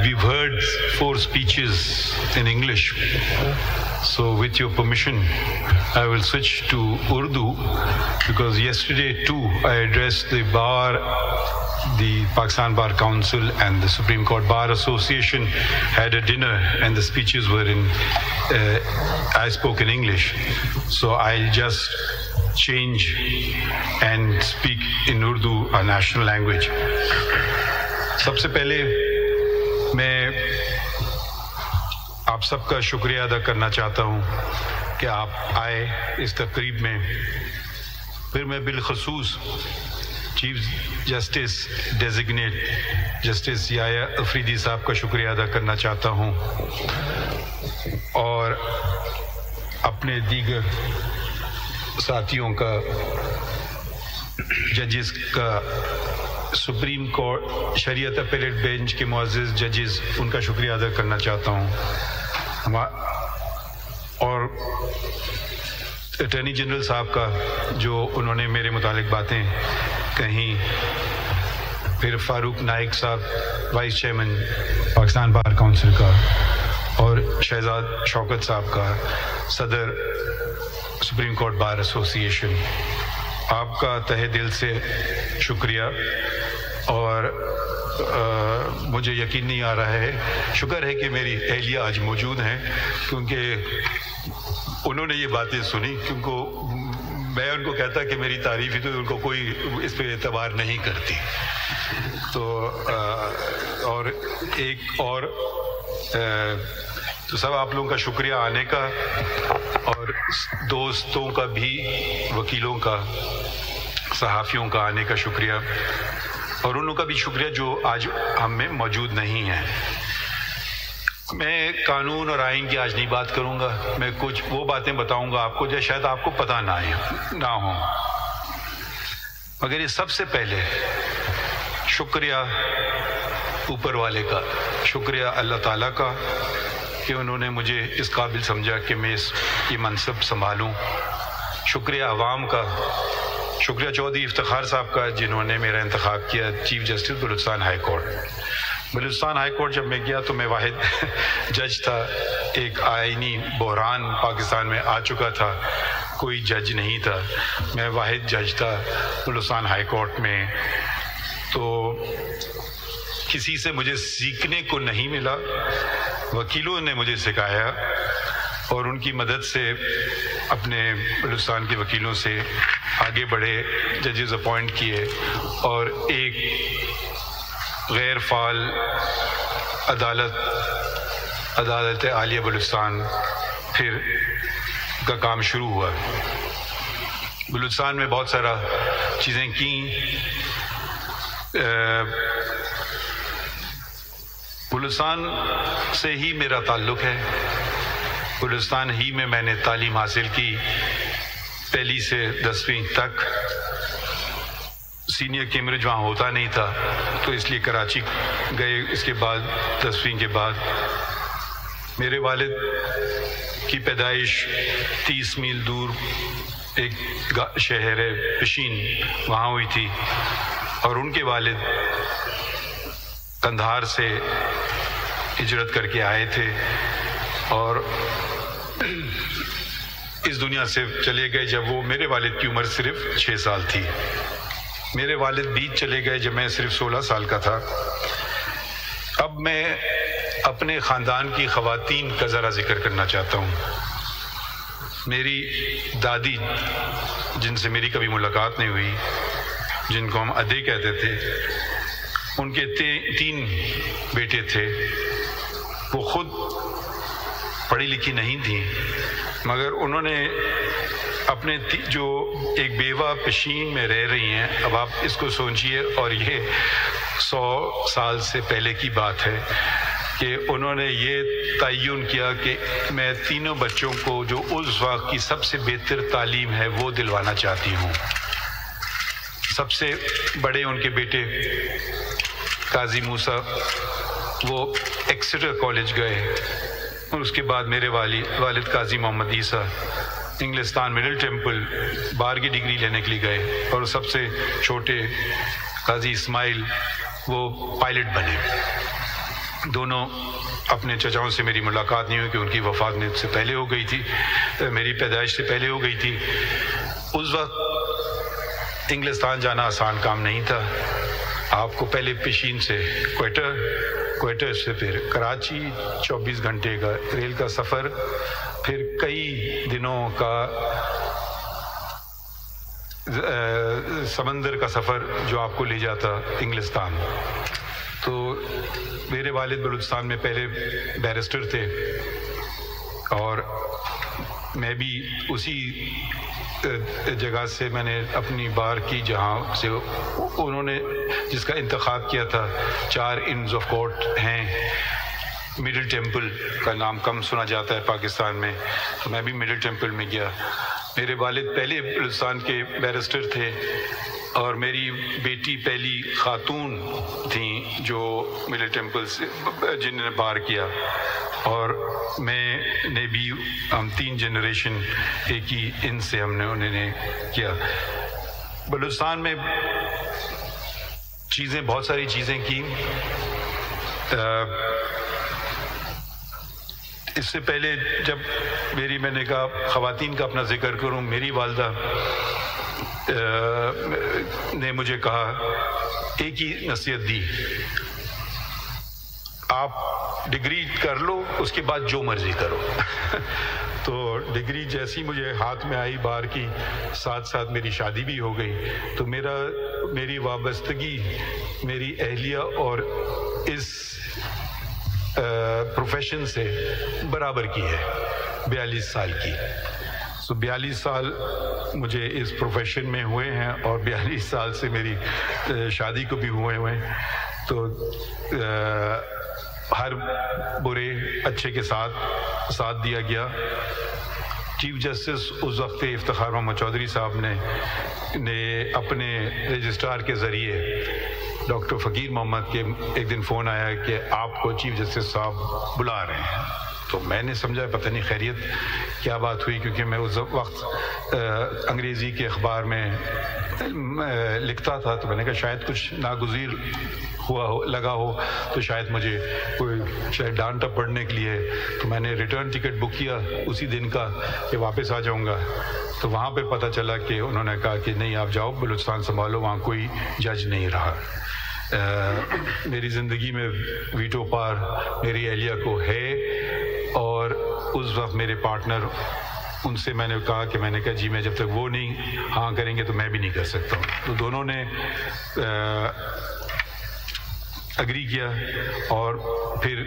we've heard 4 speeches in English, so with your permission, I will switch to Urdu, because yesterday too I addressed the Pakistan Bar Council and the Supreme Court Bar Association had a dinner, and the speeches were I spoke in English, so I'll just change and speak in Urdu, our national language. सबसे पहले मैं आप सबका शुक्रिया अदा करना चाहता हूँ कि आप आए इस तकरीब में. फिर मैं बिलखसूस chief justice designate justice Yahya Afridi sahab का शुक्रिया अदा करना चाहता हूँ, और अपने दीगर साथियों का, जजेस का, सुप्रीम कोर्ट शरीयत अपीलेट बेंच के मुअज़्ज़िज़ जजेस, उनका शुक्रिया अदा करना चाहता हूँ, और अटॉर्नी जनरल साहब का जो उन्होंने मेरे मुतालिक बातें कहीं, फिर फारूक नाइक साहब vice chairman Pakistan bar council का, और शहजाद शौकत साहब का सदर सुप्रीम कोर्ट बार एसोसिएशन, आपका तहे दिल से शुक्रिया. और मुझे यकीन नहीं आ रहा है, शुक्र है कि मेरी अहलिया आज मौजूद हैं, क्योंकि उन्होंने ये बातें सुनी, क्योंकि मैं उनको कहता कि मेरी तारीफ़ ही, तो उनको कोई इस पे एतबार नहीं करती. तो और एक और तो सब आप लोगों का शुक्रिया आने का, और दोस्तों का भी, वकीलों का, सहाफ़ियों का आने का शुक्रिया, और उन लोगों का भी शुक्रिया जो आज हम में मौजूद नहीं हैं. मैं कानून और आइन की आज नहीं बात करूंगा, मैं कुछ वो बातें बताऊंगा आपको जो शायद आपको पता ना हो, मगर ये सबसे पहले शुक्रिया ऊपर वाले का, शुक्रिया अल्लाह ताला का कि उन्होंने मुझे इस काबिल समझा कि मैं ये मनसब संभालूं. शुक्रिया अवाम का, शुक्रिया चौधरी इफ्तिखार साहब का जिन्होंने मेरा इंतखाब किया chief justice Balochistan high court. Balochistan high court जब मैं गया तो मैं वाहिद जज था. एक आइनी बहरान पाकिस्तान में आ चुका था, कोई जज नहीं था, मैं वाहिद जज था बलूचिस्तान हाई कोर्ट में. तो किसी से मुझे सीखने को नहीं मिला, वकीलों ने मुझे सिखाया, और उनकी मदद से अपने बलूचिस्तान के वकीलों से आगे बढ़े, जजेस अपॉइंट किए, और एक गैर फाल अदालत आलिया बलूचिस्तान फिर का काम शुरू हुआ. बलूचिस्तान में बहुत सारा चीज़ें की. बलूचिस्तान से ही मेरा ताल्लुक़ है, बलूचिस्तान ही में मैंने तालीम हासिल की, पहली से 10वीं तक. सीनियर कैम्ब्रिज वहाँ होता नहीं था, तो इसलिए कराची गए. इसके बाद 10वीं के बाद मेरे वालिद की पैदाइश 30 मील दूर एक शहर है पशीन, वहाँ हुई थी, और उनके वालिद कंधार से हिजरत करके आए थे और इस दुनिया से चले गए जब वो, मेरे वालिद की उम्र सिर्फ 6 साल थी. मेरे वालिद बीच चले गए जब मैं सिर्फ 16 साल का था. अब मैं अपने ख़ानदान की ख़वातीन का ज़रा जिक्र करना चाहता हूँ. मेरी दादी, जिनसे मेरी कभी मुलाकात नहीं हुई, जिनको हम अदे कहते थे, उनके 3 बेटे थे. वो खुद पढ़ी लिखी नहीं थी, मगर उन्होंने अपने जो एक बेवा पशीन में रह रही हैं, अब आप इसको सोचिए, और ये 100 साल से पहले की बात है कि उन्होंने ये तयन किया कि मैं तीनों बच्चों को जो उस वक्त की सबसे बेहतर तालीम है वो दिलवाना चाहती हूँ. सबसे बड़े उनके बेटे काजी मूसा, वो एक्सेटर कॉलेज गए, और उसके बाद मेरे वालिद काजी मोहम्मद ईसा इंग्लिस्तान मिडिल टेम्पल बार की डिग्री लेने के लिए गए, और सबसे छोटे قاضی اسماعیل وہ پائلٹ بنے. دونوں اپنے چچاؤں سے میری ملاقات نہیں ہوئی کہ ان کی وفات مجھ سے پہلے ہو گئی تھی, میری پیدائش سے پہلے ہو گئی تھی. اس وقت انگلستان جانا آسان کام نہیں تھا. آپ کو پہلے پشین سے کوئٹہ سے پھر کراچی 24 گھنٹے کا ریل کا سفر, پھر کئی دنوں کا سمندر کا سفر جو آپ کو لے جاتا انگلستان. تو میرے والد بلوچستان میں پہلے بیرسٹر تھے اور میں بھی اسی جگہ سے میں نے اپنی بار کی جہاں سے انہوں نے جس کا انتخاب کیا تھا. 4 انز آف کورٹ ہیں. مڈل ٹیمپل کا نام کم سنا جاتا ہے پاکستان میں, تو میں بھی مڈل ٹیمپل میں گیا. میرے والد پہلے بلوچستان کے بیرسٹر تھے اور میری بیٹی پہلی خاتون تھیں جو مڈل ٹیمپل سے جنہوں نے بار کیا, اور میں نے بھی ہم 3 جنریشن ایک ہی ان سے انہوں نے کیا. بلوچستان میں بہت ساری چیزیں کی. اس سے پہلے جب میں نے کہا خواتین کا اپنا ذکر کروں, میری والدہ نے مجھے کہا ایک ہی نصیحت دی, آپ ڈگری کر لو اس کے بعد جو مرضی کرو. تو ڈگری جیسی مجھے ہاتھ میں آئی بار کی, ساتھ ساتھ میری شادی بھی ہو گئی. تو میری وابستگی میری اہلیہ اور اس پروفیشن سے برابر کی ہے, 42 سال کی. 42 سال مجھے اس پروفیشن میں ہوئے ہیں اور 42 سال سے میری شادی کو بھی ہوئے ہیں. تو ہر برے اچھے کے ساتھ دیا گیا. چیف جسٹس اس وقت افتخار محمد چودھری صاحب نے اپنے رجسٹرار کے ذریعے ڈاکٹر فقیر محمد کے ایک دن فون آیا کہ آپ کو چیف جسٹس صاحب بلا رہے ہیں. تو میں نے سمجھا پتہ نہیں خیریت کیا بات ہوئی, کیونکہ میں اس وقت انگریزی کے اخبار میں لکھتا تھا. تو میں نے کہا شاید کچھ ناگزیر لگا ہو تو شاید مجھے کوئی ڈانٹا پڑنے کے لیے. تو میں نے ریٹرن ٹکٹ بک کیا اسی دن کا کہ واپس آ جاؤں گا. تو وہاں پہ پتہ چلا کہ انہوں نے کہا کہ نہیں آپ جاؤ بلوچستان سنبھالو, وہاں کوئی جج نہیں رہا. میری زندگی میں ویٹو پار میری اہلیہ کو ہے, اور اس وقت میرے پارٹنر ان سے میں نے کہا کہ میں نے کہا جی میں جب تک وہ نہیں ہاں کریں گے تو میں بھی نہیں کر سکتا ہوں. تو دونوں نے اگری کیا اور پھر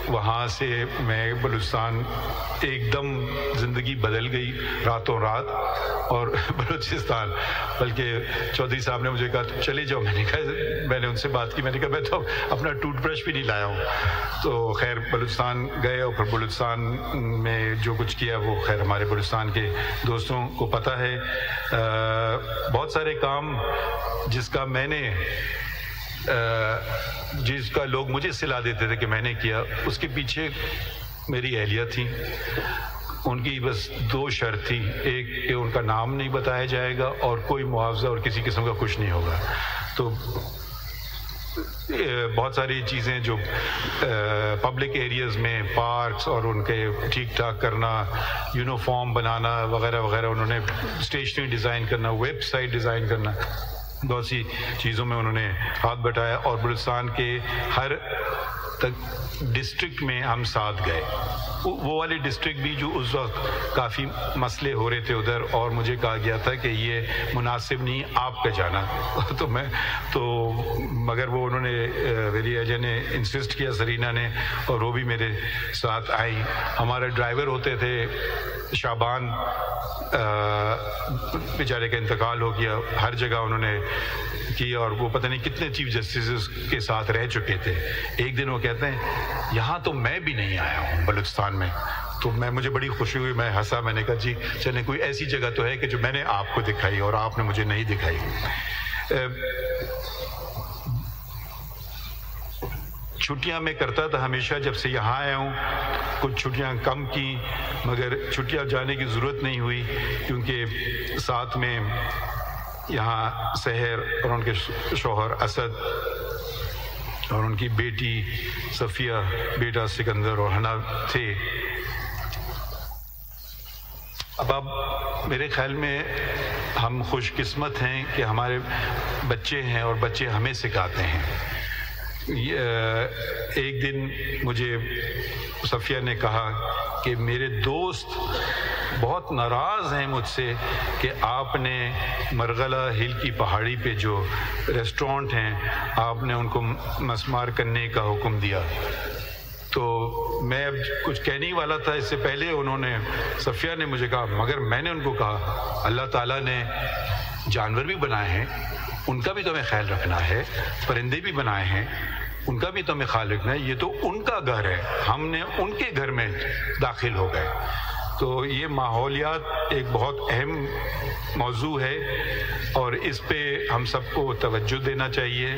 وہاں سے میں بلوچستان ایک دم زندگی بدل گئی راتوں رات. اور بلوچستان بلکہ چودھری صاحب نے مجھے کہا چلے جاؤ. میں نے ان سے بات کی, میں نے کہا میں تو اپنا ٹوتھ برش بھی نہیں لایا ہوں. تو خیر بلوچستان گئے اور پھر بلوچستان میں جو کچھ کیا وہ خیر ہمارے بلوچستان کے دوستوں کو پتہ ہے. بہت سارے کام جس کا لوگ مجھے صلاح دیتے تھے کہ میں نے کیا, اس کے پیچھے میری اہلیہ تھی. ان کی بس 2 شرط تھی, ایک کہ ان کا نام نہیں بتایا جائے گا اور کوئی معاوضہ اور کسی قسم کا کچھ نہیں ہوگا. تو بہت ساری چیزیں جو پبلک ایریاز میں پارکس اور ان کے ٹھیک ٹھاک کرنا, یونیفارم بنانا وغیرہ وغیرہ, انہوں نے اسٹیشنری ڈیزائن کرنا, ویب سائٹ ڈیزائن کرنا, بہت سی چیزوں میں انہوں نے ہاتھ بٹایا. اور بلوچستان کے ہر ڈسٹرکٹ میں ہم ساتھ گئے. وہ والے ڈسٹرکٹ بھی جو اس وقت کافی مسئلے ہو رہے تھے ادھر, اور مجھے کہا گیا تھا کہ یہ مناسب نہیں آپ کا جانا. مگر وہ انہوں نے میری ایجنٹ نے انسسٹ کیا, سرینا نے, اور وہ بھی میرے ساتھ آئی. ہمارے ڈرائیور ہوتے تھے شعبان, بیچارے کا انتقال ہو گیا. ہر جگہ انہوں نے کیا اور وہ پتہ نہیں کتنے چیف جسٹس کے ساتھ رہ چکے تھے. ایک دن وہ کہتے ہیں یہاں تو میں بھی نہیں آیا ہوں بلوچستان میں. تو مجھے بڑی خوشی ہوئی, میں ہنسا, میں نے کہا جی چلیں کوئی ایسی جگہ تو ہے کہ جو میں نے آپ کو دکھائی اور آپ نے مجھے نہیں دکھائی. چھٹیاں میں کرتا تھا ہمیشہ جب سے یہاں آیا ہوں, کچھ چھٹیاں کم کی مگر چھٹیاں جانے کی ضرورت نہیں ہوئی, کیونکہ ساتھ میں यहाँ सहर और उनके शौहर असद और उनकी बेटी सफ़िया, बेटा सिकंदर और हना थे। अब मेरे ख्याल में हम खुशकिस्मत हैं कि हमारे बच्चे हैं और बच्चे हमें सिखाते हैं। एक दिन मुझे सफ़िया ने कहा कि मेरे दोस्त बहुत नाराज़ हैं मुझसे कि आपने मरगला हिल की पहाड़ी पे जो रेस्टोरेंट हैं आपने उनको मसमार करने का हुक्म दिया। तो मैं अब कुछ कहने ही वाला था, इससे पहले उन्होंने सफ़िया ने मुझे कहा, मगर मैंने उनको कहा अल्लाह ताला ने जानवर भी बनाए हैं, उनका भी तुम्हें ख्याल रखना है, परिंदे भी बनाए हैं, उनका भी तुम्हें ख्याल रखना है, ये तो उनका घर है, हमने उनके घर में दाखिल हो गए। तो ये माहौलियात एक बहुत अहम मौजू है और इस पे हम सबको तवज्जो देना चाहिए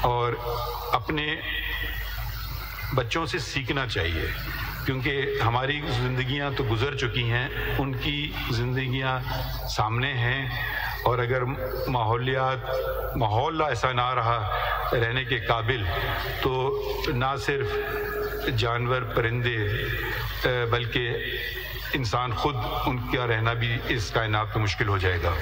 और अपने बच्चों से सीखना चाहिए, क्योंकि हमारी ज़िंदगियां तो गुज़र चुकी हैं, उनकी ज़िंदगियां सामने हैं और अगर माहौल ऐसा ना रहा रहने के काबिल तो ना सिर्फ जानवर परिंदे बल्कि इंसान खुद उनका रहना भी इस कायनात में मुश्किल हो जाएगा।